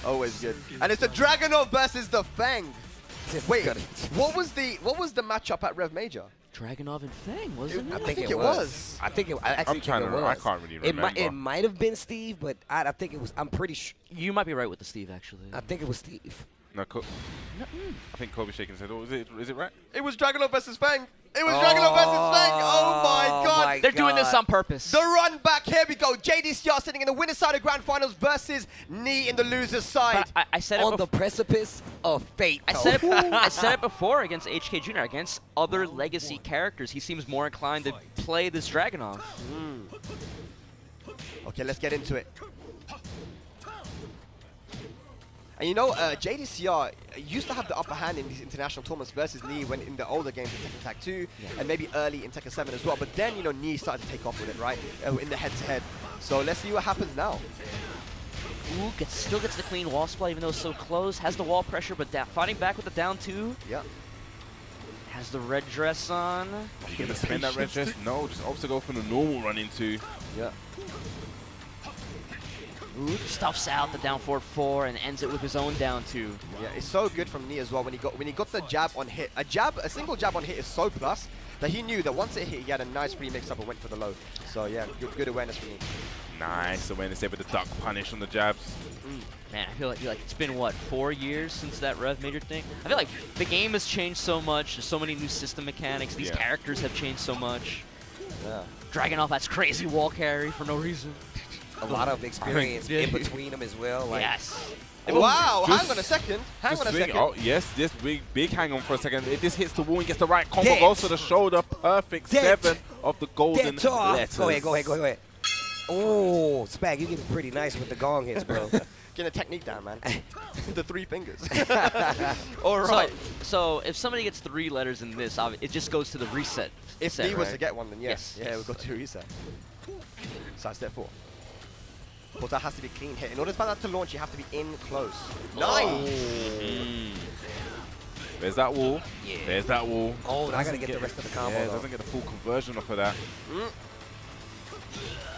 Always good. And it's the Dragunov versus the Fang. Wait, what was the matchup at Rev Major? Dragunov and Fang, wasn't it? I think it was. I think it. I actually think it was. I can't really remember. It might have been Steve, but I think it was. I'm pretty sure. You might be right with the Steve, actually. I think it was Steve. No, I think Kobe shaking his head. Oh, is it right? It was Dragunov versus Fang. It was Dragunov versus Fang. Oh my god. They're doing this on purpose. The run back. Here we go. Jdcr sitting in the winner's side of Grand Finals versus Knee in the loser's side. I said it on the precipice of fate. I said it before against HK Jr. Against other legacy characters, he seems more inclined to play this Dragunov. Okay, let's get into it. And you know, Jdcr used to have the upper hand in these international tournaments versus Knee when in the older games in Tekken Tag 2 and maybe early in Tekken 7 as well. But then, you know, Knee started to take off with it, right? In the head-to-head. So let's see what happens now. Ooh, still gets the clean wall splat even though it's so close. Has the wall pressure, but fighting back with the down 2. Yeah. Has the red dress on. You gonna spend that red dress? No, just opts to go for the normal run into. Yeah. Ooh, stuffs out the down forward 4 and ends it with his own down 2. Yeah, it's so good from Knee as well when he got the jab on hit. A single jab on hit is so plus that he knew that once it hit, he had a nice free mix up and went for the low. So yeah, good awareness from Knee. Nice awareness there with the duck punish on the jabs. Man, I feel like it's been what, 4 years since that Rev Major thing? I feel like the game has changed so much. There's so many new system mechanics. These characters have changed so much. Yeah. Dragunov has crazy wall carry for no reason. A lot of experience in between them as well. Like, yes. Wow, hang on a second. Hang on a second. Oh, yes, this big hang on for a second. If this hits the wall and gets the right combo, goes to the shoulder. Perfect 7 of the golden letters. Go ahead. Oh, Spag, you're getting pretty nice with the gong hits, bro. Getting a technique down, man. The 3 fingers. All right. So if somebody gets 3 letters in this, it just goes to the reset. If he was to get one, then yes. Yes. Yeah, we'll go to reset. Side step 4. But that has to be clean hit. In order for that to launch, you have to be in close. Nice! There's that wall. Yeah. There's that wall. Oh, I gotta get the rest of the combo. Yeah, doesn't get the full conversion off of that.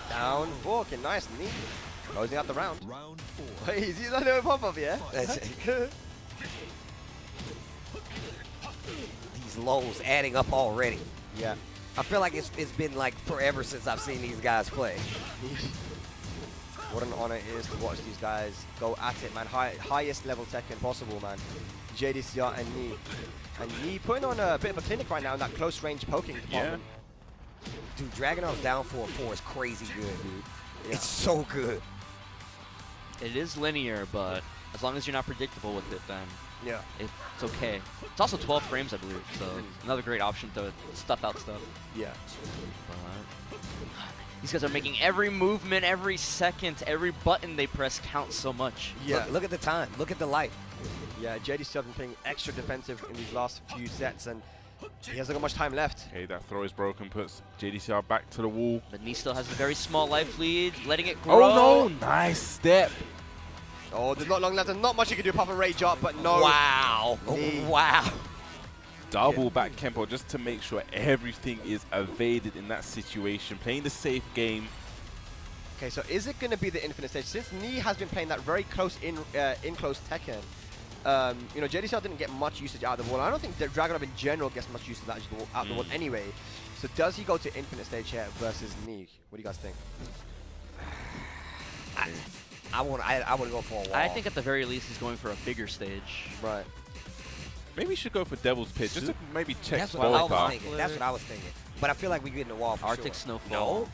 Down 4. Okay, nice. Neat. Closing out the round. Round 4. Wait, is he that little pop-up, yeah? These lows adding up already. Yeah. I feel like it's been like forever since I've seen these guys play. What an honor it is to watch these guys go at it, man. Highest level Tekken possible, man. Jdcr and Knee. And Knee putting on a bit of a clinic right now in that close range poking department. Dude, Dragunov's down 4-4 is crazy good, dude. Yeah. It's so good. It is linear, but as long as you're not predictable with it, then Yeah. it's okay. It's also 12 frames, I believe, so another great option to stuff out stuff. Yeah. But these guys are making every movement, every second, every button they press counts so much. Yeah. Look at the time. Look at the light. Yeah, Jdcr been playing extra defensive in these last few sets, and he hasn't got much time left. Okay, that throw is broken, puts Jdcr back to the wall. But Knee still has a very small life lead, letting it grow. Oh no! Nice step. Oh, there's not long left. There's not much you can do apart from rage up, but no. Wow. Wow. Double back Kempo just to make sure everything is evaded in that situation. Playing the safe game. Okay, so is it going to be the infinite stage? Since Knee has been playing that very close in-close Tekken, you know, Jdcr didn't get much usage out of the wall. I don't think that Dragunov in general gets much use of that out of the wall anyway. So does he go to infinite stage here versus Knee? What do you guys think? I want to go for a wall. I think at the very least he's going for a bigger stage. Right. Maybe we should go for Devil's Pit just to maybe check That's what I was ballpark. thinking. That's what I was thinking. But I feel like we're getting the wall for Arctic sure. Snowfall. No.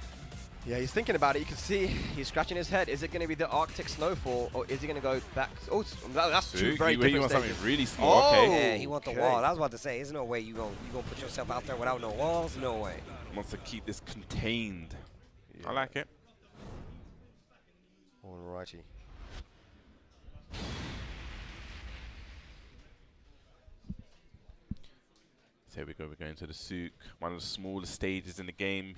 Yeah, he's thinking about it. You can see he's scratching his head. Is it going to be the Arctic Snowfall, or is he going to go back? Oh, that's two very different you want stages. something really small, okay. Yeah, he wants the wall. I was about to say, there's no way you gonna put yourself out there without no walls. No way. Wants to keep this contained. I like it. Alrighty. So here we go, we're going to the Souk, one of the smallest stages in the game.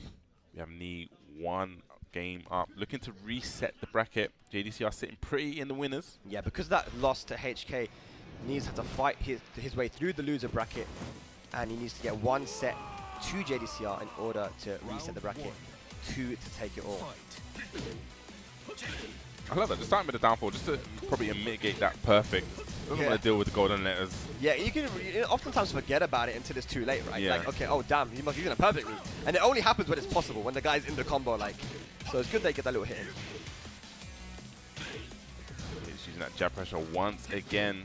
We have Knee 1 game up, looking to reset the bracket. Jdcr sitting pretty in the winners. Yeah, because that loss to HK, Knee's had to fight his way through the loser bracket, and he needs to get one set to Jdcr in order to reset the bracket. two to take it all. I love that. Just starting with the downfall, just to probably mitigate that perfect. Doesn't want to deal with the golden letters. Yeah, you can oftentimes forget about it until it's too late, right? Yeah. Like, okay, oh damn, he's using it perfectly. And it only happens when it's possible, when the guy's in the combo, like. So it's good they get that little hit in. He's using that jab pressure once again.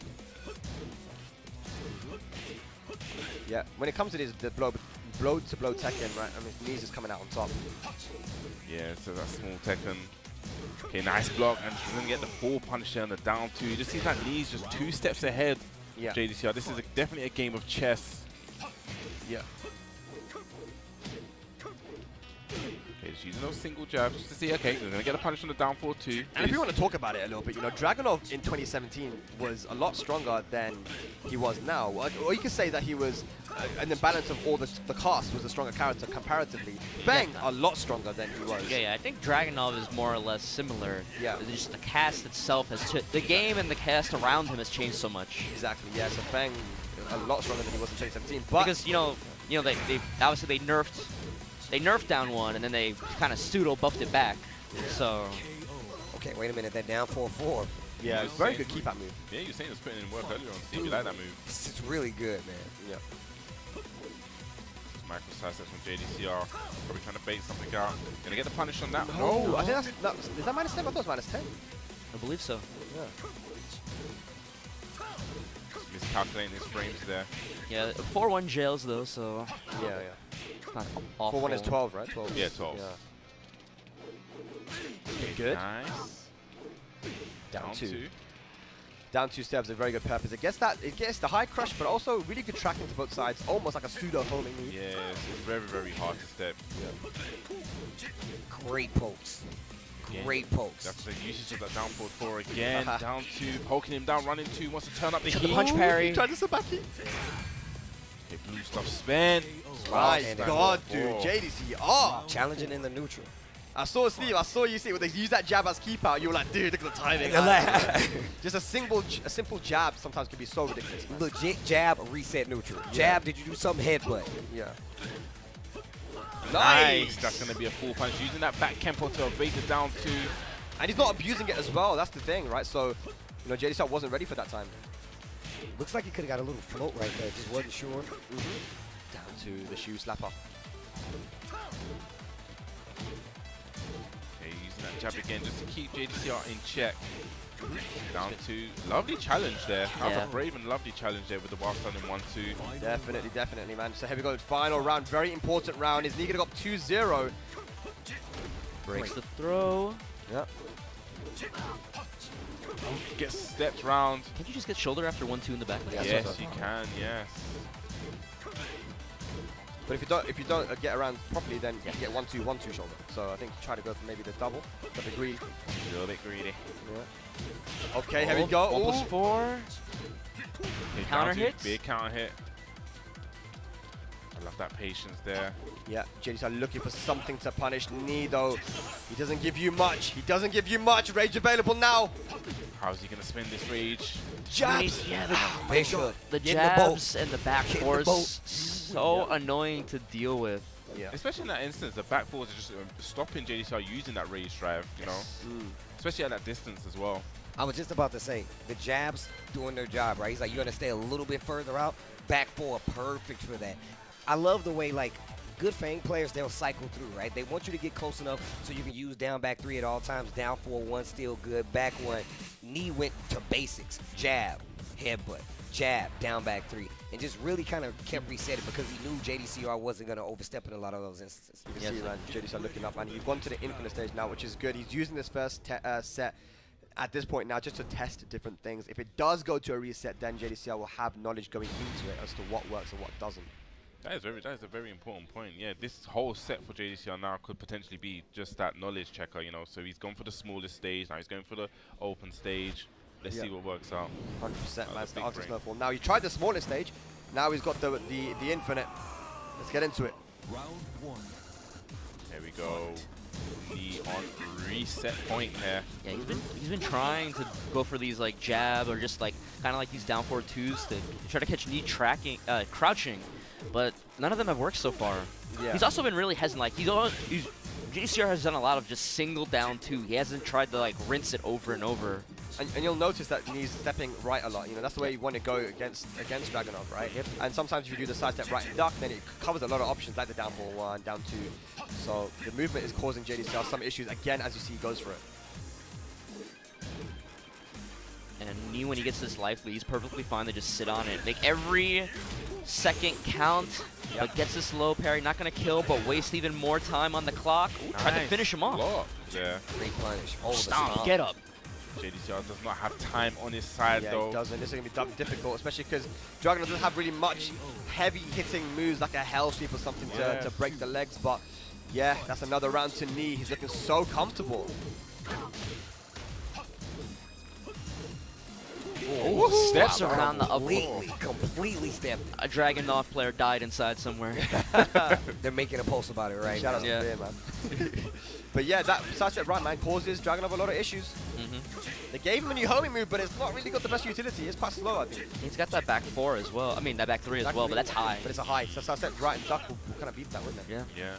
Yeah, when it comes to this, the blow to blow Tekken, right? I mean, knees is coming out on top. Yeah, so that small Tekken. Okay, nice block, and she's gonna get the full punish there on the down two. You just see that knees just 2 steps ahead. Yeah. JDCR, this is definitely a game of chess. Yeah. Okay, just using those single jabs just to see, okay, they're gonna get a punish on the down four too. And if you want to talk about it a little bit, you know, Dragunov in 2017 was a lot stronger than he was now. Or you could say that he was, in the balance of all the cast, was a stronger character comparatively. Bang, a lot stronger than he was. Yeah, I think Dragunov is more or less similar. Yeah. It's just the cast itself has the game and the cast around him has changed so much. Exactly. Yeah. So Bang, a lot stronger than he was in 2017. But because they obviously they nerfed down one and then they kind of pseudo buffed it back. Yeah. So. Okay, wait a minute. That down 4-4. Yeah, it's very good keep out move. Yeah, you were saying it was putting in work earlier on Steve. You like that move? It's really good, man. Yeah. Micro side steps from JDCR. Probably trying to bait something out. Gonna get the punish on that. No, I think is that -10? I thought it was -10. I believe so. Yeah. Miscalculating his frames there. Yeah, 4-1 jails though, so. Yeah. It's not awful. 4-1 is 12, right? 12. Yeah, 12. Yeah. Okay, good. Nice. Down two. Down 2 steps, a very good purpose. It gets the high crush, but also really good tracking to both sides, almost like a pseudo homing move. Yeah, it's very, very hard to step. Great pokes. Great pokes. That's the usage of that down forward 4 again. Down 2, poking him down, running 2, wants to turn up the heat. Punch parry. Trying to Sabaki. Okay, blue stuff spin. My and God, then- dude, JDCR. Challenging in the neutral. I saw Steve. I saw you see when they use that jab as keep out. You were like, dude, look at the timing. Just a simple jab sometimes can be so ridiculous. Man. Legit jab, reset neutral. Jab, did you do something? Headbutt. Yeah. Nice. That's going to be a full punch. Using that back Kempo to evade the down 2. And he's not abusing it as well. That's the thing, right? So, you know, JDCR wasn't ready for that time. Looks like he could have got a little float right there. Just wasn't sure. Down to the shoe slapper. Okay, using that jab again just to keep JDCR in check. Down 2. Lovely challenge there. That was a brave and lovely challenge there with the wild stun in 1-2. Definitely, man. So here we go. Final round. Very important round. Is Niga up 2-0. Breaks the throw. Yep. Gets stepped round. Can't you just get shoulder after 1-2 in the back? Yes, you can. Yes. But if you don't get around properly, then you can get 1-2, 1-2 shoulder. So I think try to go for maybe the double. A bit greedy. A little bit greedy. Yeah. Okay, here we go. 1+4. Okay, Counter down 2, hits. big counter hit. I love that patience there. Yeah, JDCR looking for something to punish Ni though. He doesn't give you much. He doesn't give you much. Rage available now. How's he gonna spin this rage? Jabs. Yeah, the Get in the jabs and the back Get in the force so annoying to deal with. Yeah. Especially in that instance, the back forwards are just stopping JDCR using that rage drive, you know? Especially at that distance as well. I was just about to say, the jabs doing their job, right? He's like, you're going to stay a little bit further out. Back four, perfect for that. I love the way, like, good Fang players, they'll cycle through, right? They want you to get close enough so you can use down back 3 at all times. Down 4-1, still good. Back 1, Knee went to basics. Jab, headbutt, jab, down back 3. And just really kind of kept resetting because he knew JDCR wasn't going to overstep in a lot of those instances. You can see, man, JDCR looking up, man. He's gone to the infinite stage now, which is good. He's using this first set at this point now just to test different things. If it does go to a reset, then JDCR will have knowledge going into it as to what works and what doesn't. That is a very important point. Yeah, this whole set for JDCR now could potentially be just that knowledge checker, you know. So he's gone for the smallest stage, now he's going for the open stage. Let's see what works out. 100%, man. It's the Arctic Snowfall. Now he tried the smallest stage. Now he's got the infinite. Let's get into it. Round 1. Here we go. The on reset point here. Yeah, he's been trying to go for these like jab or just like kind of like these down 4-2s to try to catch Knee crouching, but none of them have worked so far. Yeah. He's also been really hesitant. Like he's Jdcr has done a lot of just single down 2. He hasn't tried to like rinse it over and over. And you'll notice that he's stepping right a lot. You know, that's the way you want to go against Dragunov, right? Yep. And sometimes if you do the side step right and duck, then it covers a lot of options like the down 4-1, down 2. So the movement is causing Jdcr some issues again as you see he goes for it. And Knee, when he gets this life lead, he's perfectly fine to just sit on it. Make every second count, but gets this low parry. Not going to kill, but waste even more time on the clock. Ooh, tried to finish him off. Block. Yeah. Great punish. Oh, the Stomp, get up. Jdcr does not have time on his side, Yeah, though. he doesn't. This is going to be difficult, especially because Dragunov doesn't have really much heavy hitting moves like a Hell Sweep or something to break the legs. But yeah, that's another round to Knee. He's looking so comfortable. Oh, steps around the up. Completely stepped. A Dragunov player died inside somewhere. They're making a post about it right Shout now. out to Fear, man. But yeah, that side step right, man, causes Dragunov a lot of issues. They gave him a new homing move, but it's not really got the best utility. It's quite slow, I think. He's got that back 4 as well. I mean, that back 3 as well, but that's high. But it's a high. So side step right and duck will kind of beat that, wouldn't it? Yeah. Yeah.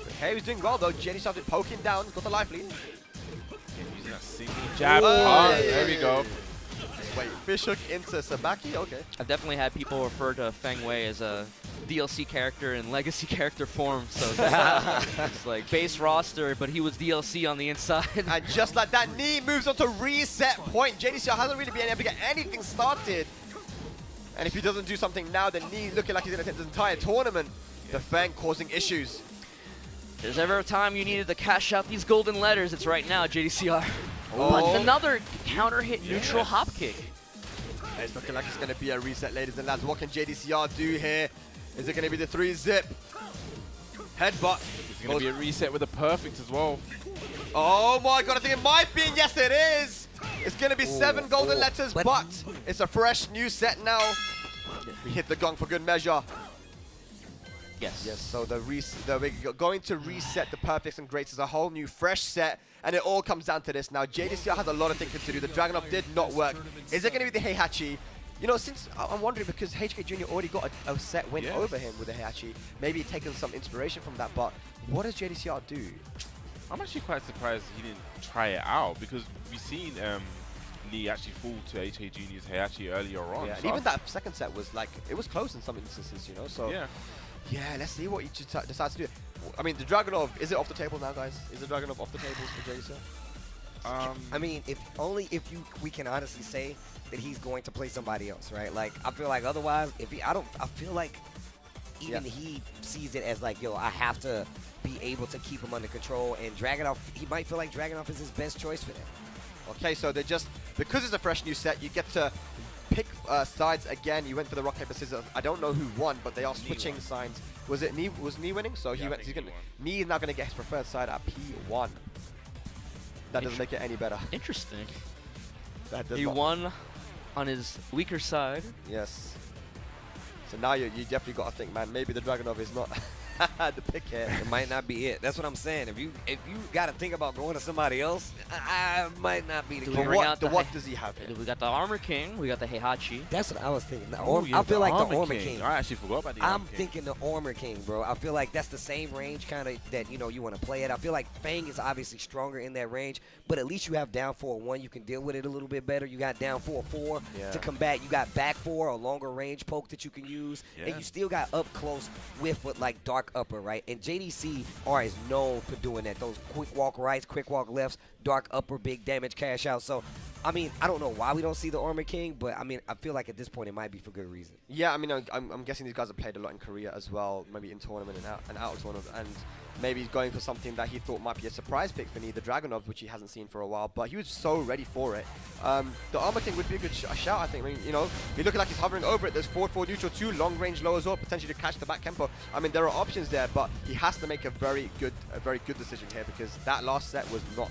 Okay, he's doing well, though. Jenny started poking down, got the life lead. Using that single jab. There we go. Wait, fish hook into Sabaki? Okay. I've definitely had people refer to Feng Wei as a DLC character in legacy character form. So it's like base roster, but he was DLC on the inside. And just like that, Knee moves on to reset point. Jdcr hasn't really been able to get anything started. And if he doesn't do something now, then Knee looking like he's going to take this entire tournament. The Feng causing issues. If there's ever a time you needed to cash out these golden letters, it's right now, Jdcr. Oh. But another counter hit neutral hop kick. It's looking like it's going to be a reset, ladies and lads. What can Jdcr do here? Is it going to be the 3-zip? Headbutt. It's going to be a reset with a perfect as well. Oh my god, I think it might be. Yes, it is. It's going to be 7 golden letters, but it's a fresh new set now. We hit the gong for good measure. Yes. Yes, so we're going to reset the perfects and greats as a whole new fresh set, and it all comes down to this. Now, Jdcr has a lot of thinking to do. The Dragunov did not work. Is it going to be the Heihachi? You know, since I'm wondering, because HK Jr. already got a set win over him with the Heihachi, maybe taking some inspiration from that, but what does Jdcr do? I'm actually quite surprised he didn't try it out, because we've seen Knee actually fall to HK Jr.'s Heihachi earlier on. Yeah, so and even that second set was like, it was close in some instances, you know, so yeah, let's see what he decides to do. I mean, the Dragunov, is it off the table now, guys? Is the Dragunov off the tables for Jdcr? I mean, if we can honestly say that he's going to play somebody else, right? Like, I feel like otherwise, I feel like even he sees it as like, yo, I have to be able to keep him under control, and Dragunov, he might feel like Dragunov is his best choice for that. Okay, so because it's a fresh new set, you get to pick sides again. You went for the rock, paper, scissors. I don't know who won, but they are switching sides. Was Knee winning? So Knee is now going to get his preferred side at P1. That doesn't make it any better. Interesting. That does He not. won on his weaker side. Yes. So now you definitely got to think, man, maybe the Dragunov is not the pick here. It might not be it. That's what I'm saying. If you got to think about going to somebody else, I might not be the Do we case. bring out What does he have here? We got the Armor King. We got the Heihachi. That's what I was thinking. I I feel like the Armor King. I actually forgot about the I'm Armor King. thinking the Armor King, bro. I feel like that's the same range kind of that, you know, you want to play it. I feel like Fang is obviously stronger in that range, but at least you have down 4-1. You can deal with it a little bit better. You got down 4-4 to combat. You got back 4, a longer range poke that you can use, and you still got up close with like dark upper, right? And Jdcr is known for doing that. Those quick walk rights, quick walk lefts, dark upper, big damage cash out. So, I mean, I don't know why we don't see the Armor King, but I mean, I feel like at this point it might be for good reason. Yeah, I mean, I'm guessing these guys have played a lot in Korea as well, maybe in tournament and out of tournament, and maybe he's going for something that he thought might be a surprise pick for Knee, the Dragunovs, which he hasn't seen for a while, but he was so ready for it. The Armor King would be a good shout, I think. I mean, you know, you're looking like he's hovering over it. There's forward neutral, 2 long range low as well, potentially to catch the back Kempo. I mean, there are options there, but he has to make a very good decision here, because that last set was not.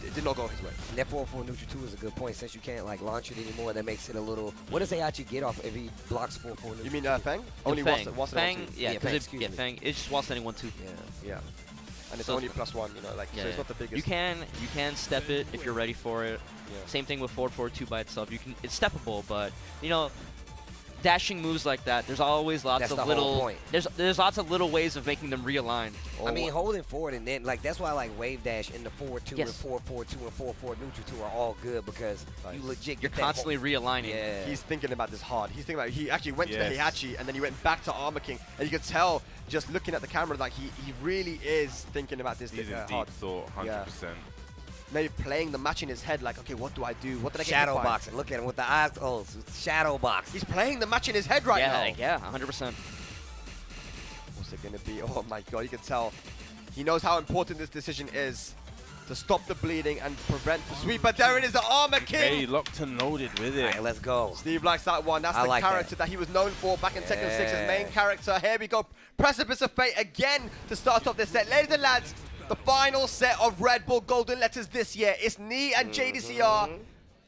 It did not go his way. And that 4-4 neutral 2 is a good point. Since you can't like launch it anymore, that makes it a little. What does they actually get off if he blocks 4-4 neutral? You mean Fang? Only Fang. once Fang, yeah, because Fang, Fang, it just wants anyone too. Yeah. And it's So only +1, you know, like, so it's not the biggest. You can step it if you're ready for it. Yeah. Same thing with 4-4-2 by itself. It's steppable, but you know, dashing moves like that, there's always lots That's of the whole little. point. There's lots of little ways of making them realign. I mean, holding forward and then, like, that's why, like, wave dash and the forward 2 Yes. and 4-4-2 and 4-4 neutral 2 are all good because you legit You're get that constantly realigning. Yeah. He's thinking about this hard. He's thinking about he actually went to the Yes. Heihachi and then he went back to Armor King, and you could tell just looking at the camera like he really is thinking about this He's in deep hard. thought, 100%. Maybe playing the match in his head like, okay, what do I do? What did I get shadow hit by? boxing. Look at him with the eyes closed. Shadow box. He's playing the match in his head right now. Yeah, 100%. What's it gonna be? Oh my god, you can tell. He knows how important this decision is to stop the bleeding and prevent the sweep. But there it is, the Armor King. Hey, locked and loaded with All it. right, let's go. Steve likes that one. That's I the like character that he was known for back in Tekken 6, his Yeah. main character. Here we go. Precipice of Fate again to start off this set. Ladies and lads, the final set of Red Bull Golden Letters this year. It's Knee and Jdcr.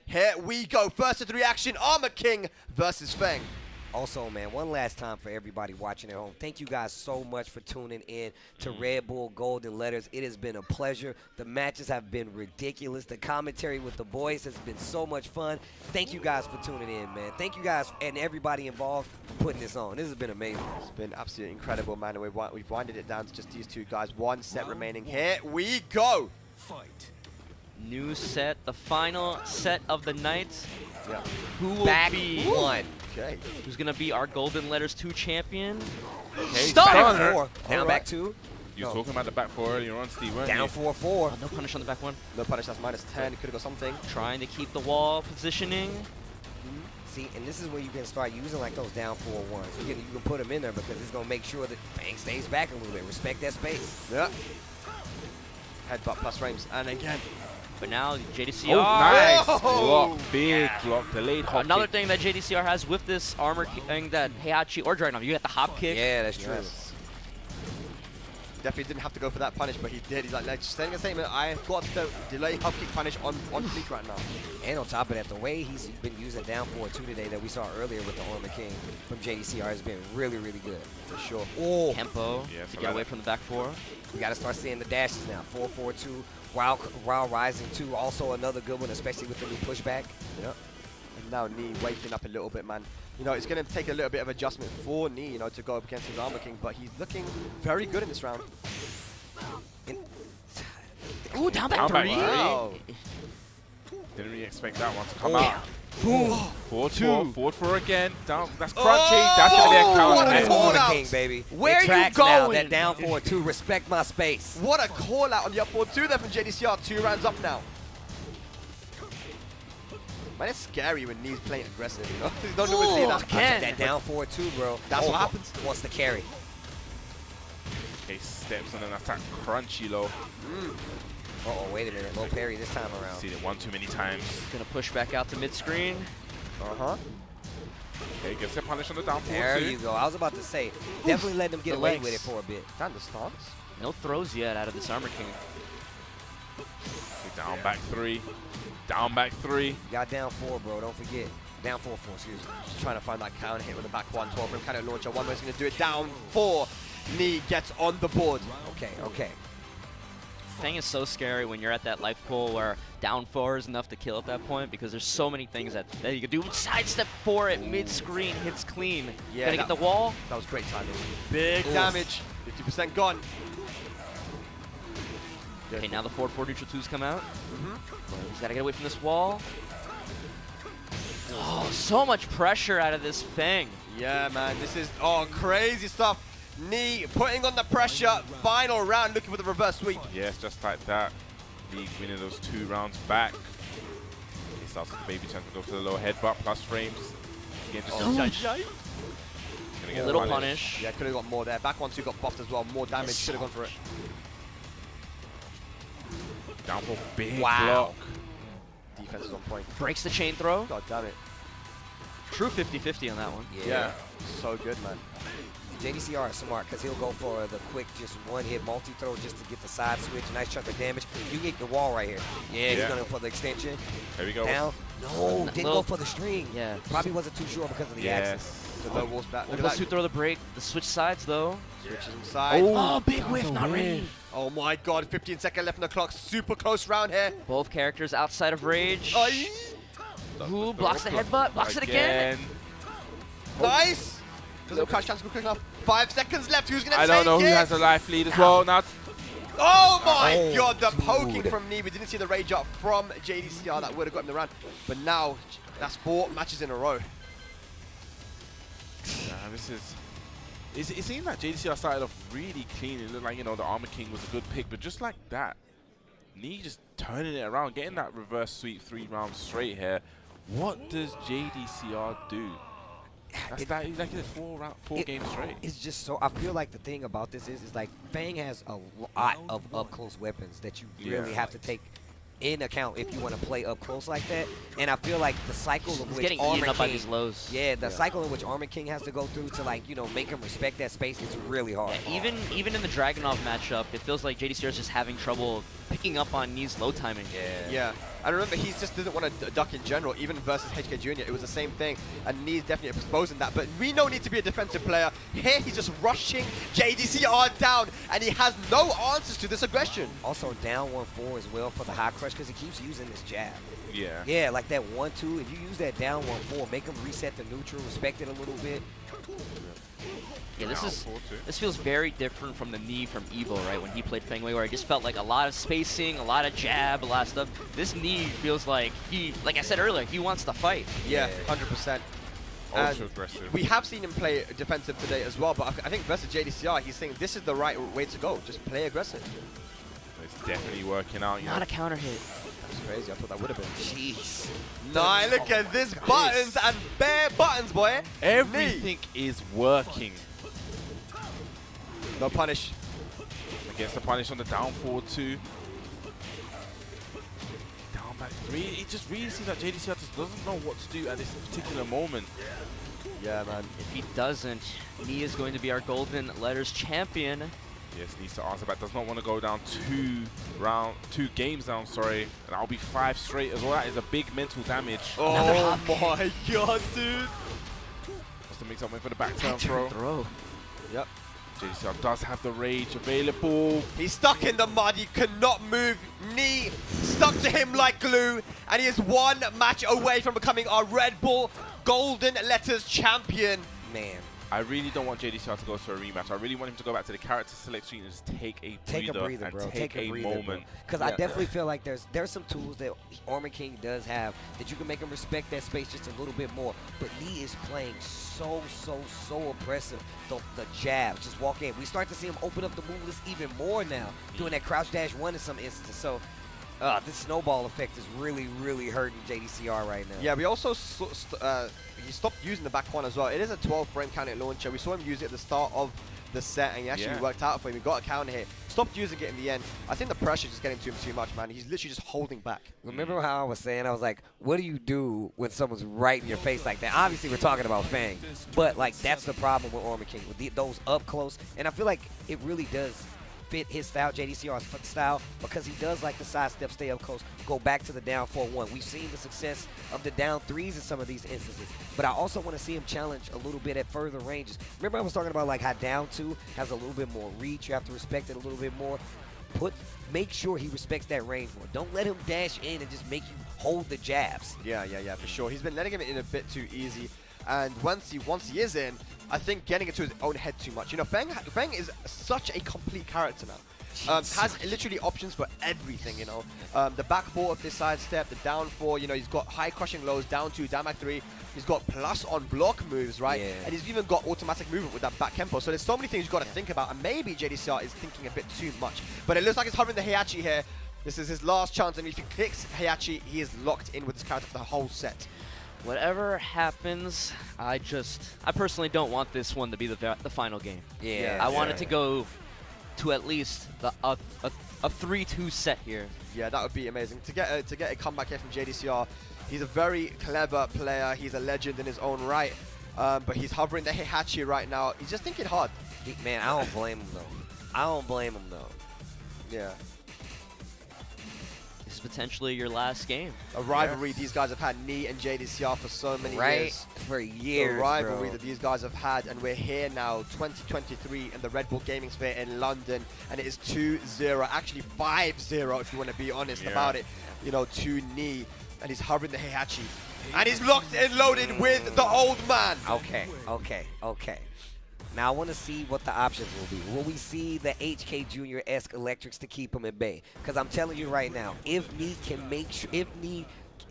Here we go. First to the reaction, Armor King versus Feng. Also, man, one last time for everybody watching at home, thank you guys so much for tuning in to Red Bull Golden Letters. It has been a pleasure. The matches have been ridiculous. The commentary with the boys has been so much fun. Thank you guys for tuning in, man. Thank you guys and everybody involved for putting this on. This has been amazing. It's been absolutely incredible, man. And we've winded it down to just these two guys. One set remaining. Here we go. New set, the final set of the night. Yeah. Who will Back be? one. Okay. Who's gonna be our Golden Letters 2 champion? Okay, Stop! back Down four. 4. Down back 2. You were No. talking about the back four earlier on, Steve, weren't Down you? 4-4. Oh, no punish on the back one. No punish, that's -10. Could have got something. Trying to keep the wall positioning. See, and this is where you can start using like those down 4-1s. You can put them in there because it's going to make sure that Fang stays back a little bit. Respect that space. Yeah. Headbutt plus frames. And again. But now JDCR. Oh, nice. Whoa! Block, big block, delayed hop Another kick. thing that JDCR has with this armor thing that Heihachi or Dragunov, you get the hop kick. Yeah, that's true. Yes. Definitely didn't have to go for that punish, but he did. He's like saying a statement, I've got the delay hop kick punish on fleek right now. And on top of that, the way he's been using down 4-2 today that we saw earlier with the Armor King from JDCR has been really, really good. For sure. Oh, Tempo Yes, to I get like away that. from the back four. we got to start seeing the dashes now. 4-4-2, while rising 2. Also another good one, especially with the new pushback. Yeah. And now Knee waking up a little bit, man. You know, it's going to take a little bit of adjustment for Knee, you know, to go up against his Armor King, but he's looking very good in this round. Ooh, down back Down back 3. three. Wow. Didn't really expect that one to come Oh, out. Boom. Forward Two. four, forward four again. Down, that's crunchy. That's gonna be a what counter. a That's call Armor out. King, baby. Where it you tracks now. going? That down 4-2. Respect my space. What a call out on the up 4-2 there from JDCR. 2 rounds up now. Man, it's scary when Knee's playing aggressive, you know? You don't normally see that. Again. That down 4-2, bro. That's what happens. Wants to carry. Okay, steps and then attack crunchy low. Uh-oh, wait a minute. Low parry this time around. Seen it one too many times. Gonna push back out to mid screen. Uh-huh. Okay, gets a punish on the down four There too. you go. I was about to say, definitely let them get The away legs. with it for a bit. And the stance. No throws yet out of this Armor King. Okay, down back 3. Down back 3. You got down 4, bro. Don't forget. Down 4-4, excuse me. Just trying to find that counter hit with the back 1-12 from cannon launcher. One way's going to do it down 4. Knee gets on the board. Okay, okay. Fang is so scary when you're at that life pool where down 4 is enough to kill at that point because there's so many things that you can do. Sidestep 4 at mid screen, hits clean. Yeah, Gonna get the wall. That was great timing. Big Oof. damage. 50% gone. Okay, now the 4-4 neutral 2s come out. He's gotta get away from this wall. Oh, so much pressure out of this Fang. Yeah, man. This is, crazy stuff. Knee putting on the pressure. Final round looking for the reverse sweep. Yes, just like that. League winning those 2 rounds back. He starts with the baby chance to go for the low headbutt plus frames. Again, just gonna get A little punish. Yeah, could have got more there. Back 1-2 got buffed as well. More damage. Yes. Should have gone for it. Down for big Wow. block. Defense is on point. Breaks the chain throw. God damn it. True 50-50 on that one. Yeah. So good, man. JDCR is smart because he'll go for the quick, just one-hit multi-throw just to get the side switch. Nice chunk of damage. You get the wall right here. Yeah, he's Yeah. going for the extension. There we go. Down. No, didn't little- go for the string. Yeah. Probably wasn't too sure because of the axis. Yes. The low walls back. Look Those at two that. throw the break. The switch sides though. Switches inside. Oh, big whiff, not ready. Oh my god, 15 seconds left on the clock. Super close round here. Both characters outside of rage. Ay. Who blocks the headbutt? Blocks it again. Nice. Doesn't crash chance quick enough. 5 seconds left. Who's going to I take don't know it? who has a life lead as well. Now, Oh my Oh, god, the dude. poking from Knee. We didn't see the rage up from Jdcr that would have got him the round. But now, that's 4 matches in a row. this is... It seemed like Jdcr started off really clean. It looked like, you know, the Armor King was a good pick. But just like that, Knee just turning it around, getting that reverse sweep 3 rounds straight here. What does Jdcr do? That's like it's 4 games straight. It's just so, I feel like the thing about this is like Fang has a lot of up-close weapons that you really have to take in account if you want to play up close like that. And I feel like the cycle of He's which getting Armor eaten up by King, these lows. the cycle in which Armor King has to go through to, like, you know, make him respect that space is really hard. Yeah, even in the Dragunov matchup, it feels like Jdcr is just having trouble picking up on Knee's low timing. Yeah. I remember he just doesn't want to duck in general, even versus HK Jr. It was the same thing, and Knee's definitely exposing that. But we don't need to be a defensive player. Here he's just rushing Jdcr down, and he has no answers to this aggression. Also down 1-4 as well for the high crush because he keeps using this jab. Yeah. Yeah, like that 1-2. If you use that down 1-4, make him reset the neutral, respect it a little bit. Yeah, Down 4-2. this feels very different from the Knee from Evo, right? When he played Fengwei, where I just felt like a lot of spacing, a lot of jab, a lot of stuff. This Knee feels like like I said earlier, he wants to fight. Yeah, 100%. Ultra aggressive. We have seen him play defensive today as well, but I think versus Jdcr, he's saying this is the right way to go. Just play aggressive. It's definitely working out. You Not know. a counter hit. That's crazy. I thought that would have been. Jeez. Nah, look at this buttons and bare buttons, boy. Everything is working. No punish. Against the punish on the down 4-2. Down back 3. It just really seems like Jdcr just doesn't know what to do at this particular moment. Yeah, man. If he doesn't, Knee is going to be our Golden Letters champion. Yes, needs to answer back. Does not want to go down 2 games down, sorry. And that'll be 5 straight as well. That is a big mental damage. Oh my god, dude. Wants to make something for the back turn throw. Yep. Jdcr does have the rage available. He's stuck in the mud. He cannot move. Knee stuck to him like glue. And he is 1 match away from becoming our Red Bull Golden Letters champion. Man. I really don't want Jdcr to go to a rematch. I really want him to go back to the character select screen and just take a breather, bro. and Take a breather, moment. Because I definitely feel like there's some tools that Armor King does have that you can make him respect that space just a little bit more. But Knee is playing so oppressive. The jab, just walk in. We start to see him open up the move list even more now, doing that crouch dash 1 in some instances. So this snowball effect is really hurting Jdcr right now. Yeah, we also he stopped using the back one as well. It is a 12-frame counter launcher. We saw him use it at the start of the set, and he actually worked out for him. He got a counter hit. Stopped using it in the end. I think the pressure's just getting to him too much, man. He's literally just holding back. Remember how I was saying, I was like, what do you do when someone's right in your face like that? Obviously, we're talking about Fang, but like that's the problem with Armor King, with those up close. And I feel like it really does fit his style, Jdcr's style, because he does like the sidestep, stay up close, go back to the down 4-1. We've seen the success of the down 3s in some of these instances, but I also want to see him challenge a little bit at further ranges. Remember I was talking about like how down 2 has a little bit more reach. You have to respect it a little bit more. Make sure he respects that range more. Don't let him dash in and just make you hold the jabs. Yeah, for sure. He's been letting him in a bit too easy. And once he is in, I think getting into his own head too much. You know, Feng is such a complete character now. Has literally options for everything, you know. The back 4 of this sidestep, the down 4, you know, he's got high crushing lows, down 2, down back 3. He's got plus on block moves, right? Yeah. And he's even got automatic movement with that back tempo. So there's so many things you've got to think about. And maybe Jdcr is thinking a bit too much. But it looks like he's hovering the Heihachi here. This is his last chance. And if he clicks Heihachi, he is locked in with his character for the whole set. Whatever happens, I personally don't want this one to be the final game. Yeah. I want it to go to at least a 3-2 set here. Yeah, that would be amazing. To get a comeback here from Jdcr, he's a very clever player. He's a legend in his own right. But he's hovering the Heihachi right now. He's just thinking hard. Man, I don't blame him though. Yeah. This is potentially your last game. A rivalry these guys have had, Knee and Jdcr, for so many years. For years, The rivalry bro. that these guys have had, and we're here now, 2023, in the Red Bull Gaming Sphere in London, and it is 2-0, actually 5-0 if you want to be honest about it, you know, to Knee, and he's hovering the Heihachi. And he's locked and loaded with the old man. Okay. Now I want to see what the options will be. Will we see the HK Jr.-esque electrics to keep him at bay? Because I'm telling you right now, if Knee can make sure, if Knee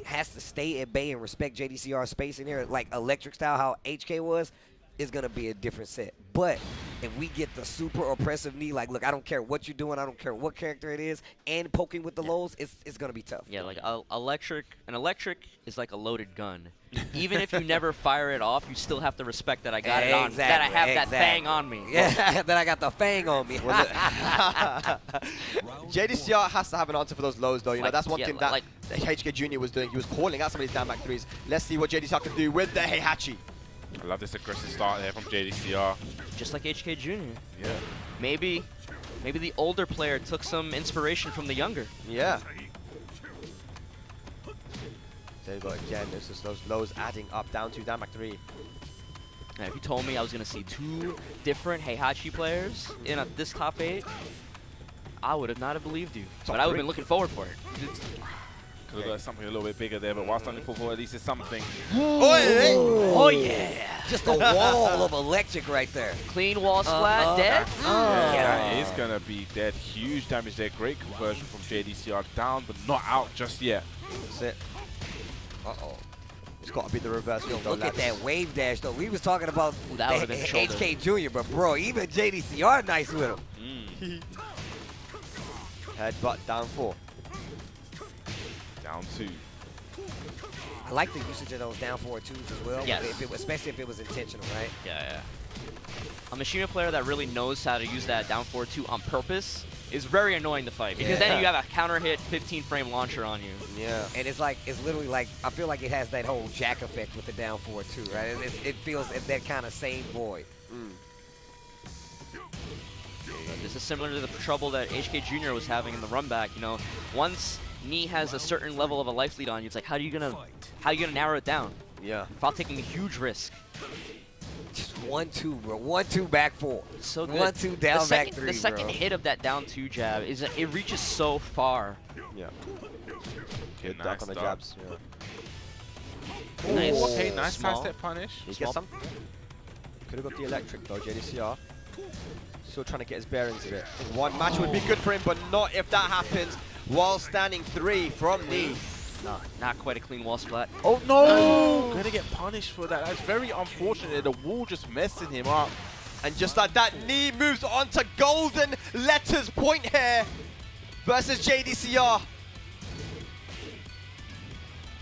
has to stay at bay and respect JDCR space in here, like electric style, how HK was, is going to be a different set. But if we get the super oppressive Knee, like, look, I don't care what you're doing, I don't care what character it is, and poking with the lows, it's going to be tough. Yeah, like an electric is like a loaded gun. Even if you never fire it off, you still have to respect that I got it on, that I have that fang on me. Yeah, that I got the fang on me. JDCR has to have an answer for those lows, though. You know, that's one thing that like HK Jr. was doing. He was calling out some of these down back threes. Let's see what JDCR can do with the Heihachi. I love this aggressive start here from JDCR. just like HK Jr. Yeah. Maybe the older player took some inspiration from the younger. Yeah. There you go again. This is those lows adding up down to down back three. Now, if you told me I was going to see 2 different Heihachi players in this top 8, I would have not have believed you. But I would have been looking forward for it. Could have got something a little bit bigger there, but whilst only 4-4, at least it's something. Oh, yeah. Just a wall of electric right there. Clean wall splat, dead. Yeah, that is going to be dead. Huge damage there. Great conversion from JDCR. Down, but not out just yet. That's it. Uh-oh. It's got to be the reverse. Yo, look at that wave dash, though. We was talking about that would've been shoulder. HK Jr., but, bro, even JDCR nice with him. Headbutt down 4. Down 2. I like the usage of those down 4 twos as well, yes. Especially if it was intentional, right? Yeah. A Machina player that really knows how to use that down 4-2 on purpose is very annoying to fight, because then you have a counter hit 15-frame launcher on you. Yeah. And it's literally like, I feel like it has that whole jack effect with the down 4-2, right? It feels at that kind of same void. This is similar to the trouble that HK Jr. was having in the run back. You know, once Knee has a certain level of a life lead on you, it's like, how are you gonna narrow it down? Yeah. Without taking a huge risk. Just 1-2, bro. 1-2 back 4. So good. 1-2 down back 3. The second hit of that down 2 jab is it reaches so far. Yeah. Good Duck on the jabs. Yeah. Nice. Okay, nice Small. side step punish. He gets some. Could have got the electric though, JDCR. Still trying to get his bearings of it. One match would be good for him, but not if that happens while standing 3 from Knee. No, not quite a clean wall splat. Oh no! Gonna get punished for that. That's very unfortunate. The wall just messing him up. And just like that, Knee moves on to golden letters point here versus JDCR.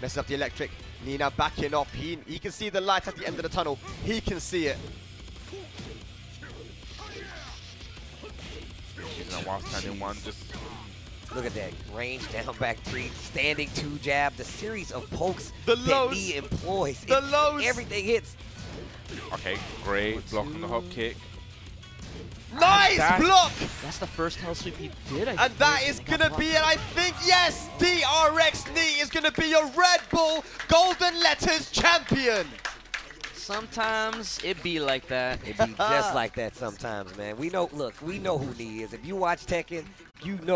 Messes up the electric. Knee now backing off. He can see the light at the end of the tunnel. He can see it. While standing 1, just Look at that. Range down back 3, standing 2 jab. The series of pokes The that lows. Knee employs. The lows. Everything hits. okay. Great block on the hop kick. Nice block! That's the first hell sweep he did, And that is going to be it, I think. Yes, DRX Knee is going to be your Red Bull Golden Letters champion. Sometimes it be like that. It be just like that sometimes, man. We know, look, we know who Knee is. If you watch Tekken, you know